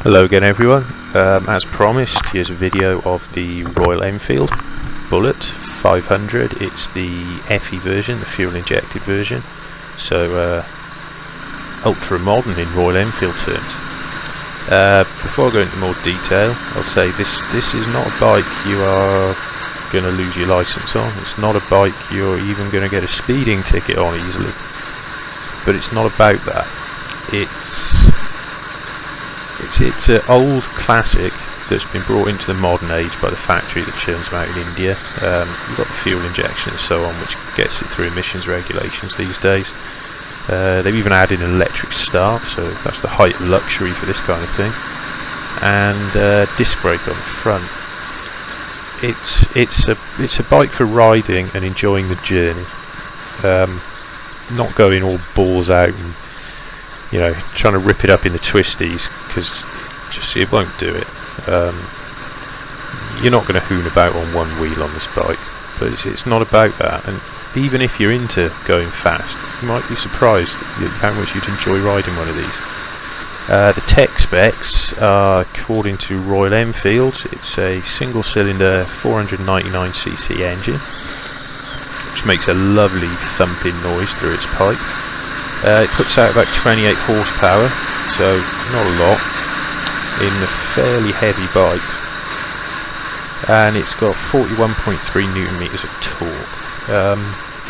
Hello again everyone, as promised here's a video of the Royal Enfield Bullet 500. It's the EFI version, the fuel injected version, so ultra modern in Royal Enfield terms. Before I go into more detail, I'll say this is not a bike you are going to lose your license on. It's not a bike you're even going to get a speeding ticket on easily, but it's not about that. It's an old classic that's been brought into the modern age by the factory that churns them out in India. You've got the fuel injection and so on, which gets it through emissions regulations these days. They've even added an electric start, so that's the height of luxury for this kind of thing. And disc brake on the front. It's a bike for riding and enjoying the journey, not going all balls out and trying to rip it up in the twisties, because it won't do it. You're not going to hoon about on one wheel on this bike, but it's not about that. And even if you're into going fast, you might be surprised at how much you'd enjoy riding one of these. The tech specs are, according to Royal Enfield, it's a single cylinder 499cc engine, which makes a lovely thumping noise through its pipe. It puts out about 28 horsepower, so not a lot, in a fairly heavy bike, and it's got 41.3 newton meters of torque.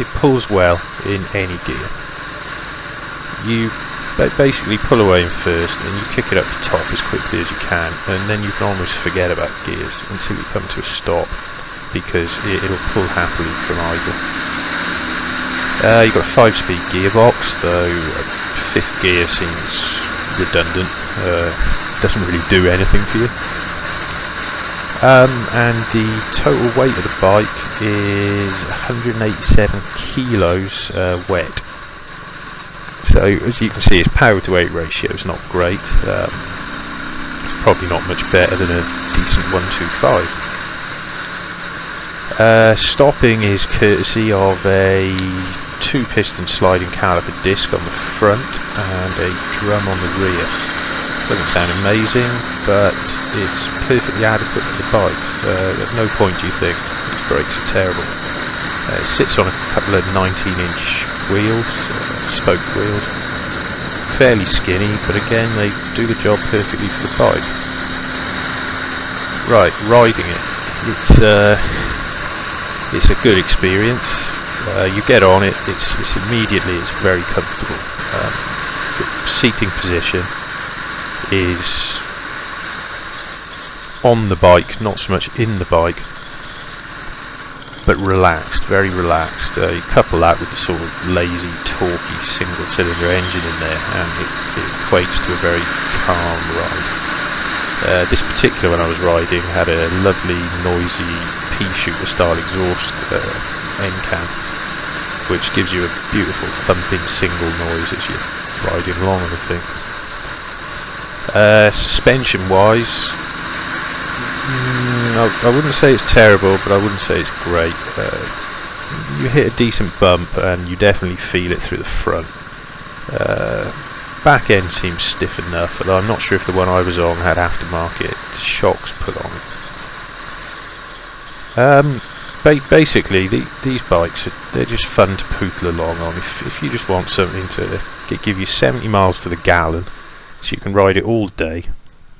It pulls well in any gear. You basically pull away in first and you kick it up to top as quickly as you can, and then you can almost forget about gears until you come to a stop, because it'll pull happily from idle. You've got a 5-speed gearbox, though 5th gear seems redundant, doesn't really do anything for you. And the total weight of the bike is 187 kilos wet. So as you can see, its power to weight ratio is not great. It's probably not much better than a decent 125. Stopping is courtesy of a 2-piston sliding caliper disc on the front and a drum on the rear. Doesn't sound amazing, but it's perfectly adequate for the bike. At no point do you think these brakes are terrible. It sits on a couple of 19-inch wheels, spoked wheels. Fairly skinny, but again they do the job perfectly for the bike. Right, riding it. It's a good experience. You get on it, it's immediately very comfortable. The seating position is on the bike, not so much in the bike, but relaxed, very relaxed. You couple that with the sort of lazy, torquey single-cylinder engine in there, and it equates to a very calm ride. This particular one I was riding had a lovely, noisy pea-shooter style exhaust end cam, which gives you a beautiful thumping single noise as you're riding along on the thing. Suspension wise, I wouldn't say it's terrible, but I wouldn't say it's great. You hit a decent bump and you definitely feel it through the front. Back end seems stiff enough, although I'm not sure if the one I was on had aftermarket shocks put on it. Basically, these bikes, they're just fun to pootle along on. If you just want something to give you 70 miles to the gallon, so you can ride it all day,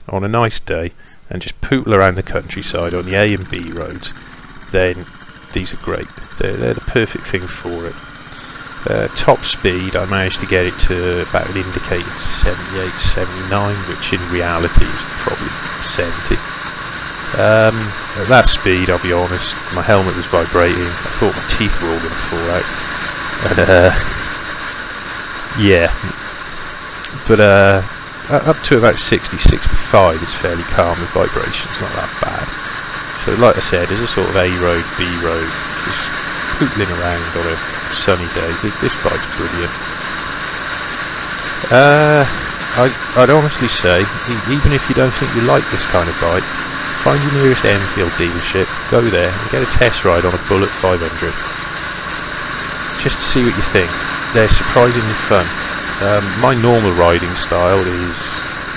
on a nice day, and just pootle around the countryside on the A and B roads, then these are great. They're the perfect thing for it. Top speed, I managed to get it to about an indicated 78, 79, which in reality is probably 70. At that speed, I'll be honest, my helmet was vibrating. I thought my teeth were all going to fall out. And yeah, but up to about 60, 65, it's fairly calm. The vibration's not that bad. So, like I said, as a sort of A road, B road, just pootling around on a sunny day, this bike's brilliant. I'd honestly say, even if you don't think you like this kind of bike, find your nearest Enfield dealership, go there and get a test ride on a Bullet 500. Just to see what you think. They're surprisingly fun. My normal riding style is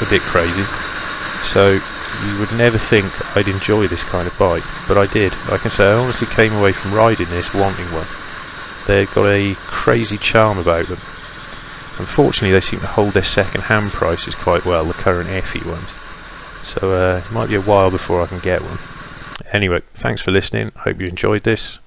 a bit crazy. So you would never think I'd enjoy this kind of bike, but I did. I can say I honestly came away from riding this wanting one. They've got a crazy charm about them. Unfortunately, they seem to hold their second-hand prices quite well, the current EFI ones. So it might be a while before I can get one. Anyway, thanks for listening. Hope you enjoyed this.